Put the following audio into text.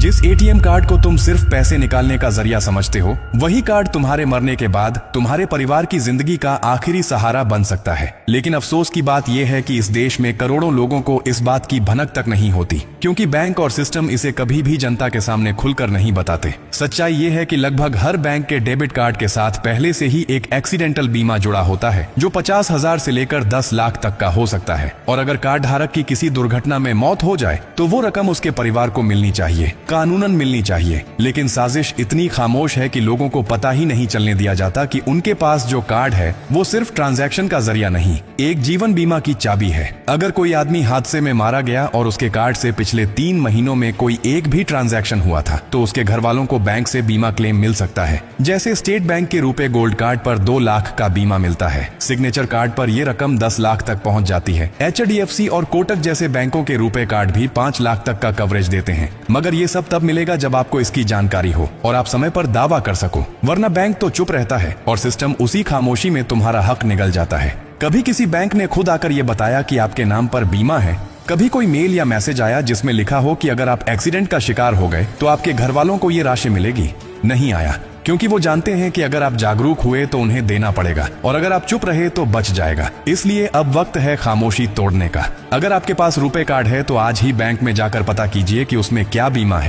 जिस ATM card को तुम सिर्फ पैसे निकालने का जरिया समझते हो, वही कार्ड तुम्हारे मरने के बाद तुम्हारे परिवार की जिंदगी का आखिरी सहारा बन सकता है। लेकिन अफसोस की बात यह है कि इस देश में करोड़ों लोगों को इस बात की भनक तक नहीं होती, क्योंकि बैंक और सिस्टम इसे कभी भी जनता के सामने खुलकर नहीं बताते। सच्चाई ये है कि लगभग हर बैंक के डेबिट कार्ड के साथ पहले से ही एक एक्सीडेंटल बीमा जुड़ा होता है, जो 50,000 से लेकर 10 लाख तक का हो सकता है। और अगर कार्ड धारक की किसी दुर्घटना में मौत हो जाए तो वो रकम उसके परिवार को मिलनी चाहिए, कानूनन मिलनी चाहिए। लेकिन साजिश इतनी खामोश है कि लोगों को पता ही नहीं चलने दिया जाता कि उनके पास जो कार्ड है वो सिर्फ ट्रांजैक्शन का जरिया नहीं, एक जीवन बीमा की चाबी है। अगर कोई आदमी हादसे में मारा गया और उसके कार्ड से पिछले 3 महीनों में कोई एक भी ट्रांजैक्शन हुआ था, तो उसके घर वालों को बैंक से बीमा क्लेम मिल सकता है। जैसे स्टेट बैंक के रुपए गोल्ड कार्ड पर 2 लाख का बीमा मिलता है, सिग्नेचर कार्ड पर यह रकम 10 लाख तक पहुंच जाती है। HDFC और कोटक जैसे बैंकों के रुपए कार्ड भी 5 लाख तक का कवरेज देते हैं। मगर ये सब तब मिलेगा जब आपको इसकी जानकारी हो और आप समय पर दावा कर सको, वरना बैंक तो चुप रहता है और सिस्टम उसी खामोशी में तुम्हारा हक निगल जाता है। कभी किसी बैंक ने खुद आकर ये बताया कि आपके नाम पर बीमा है? कभी कोई मेल या मैसेज आया जिसमें लिखा हो कि अगर आप एक्सीडेंट का शिकार हो गए तो आपके घर वालों को ये राशि मिलेगी? नहीं आया, क्योंकि वो जानते हैं कि अगर आप जागरूक हुए तो उन्हें देना पड़ेगा, और अगर आप चुप रहे तो बच जाएगा। इसलिए अब वक्त है खामोशी तोड़ने का। अगर आपके पास रुपए कार्ड है तो आज ही बैंक में जाकर पता कीजिए कि उसमें क्या बीमा है।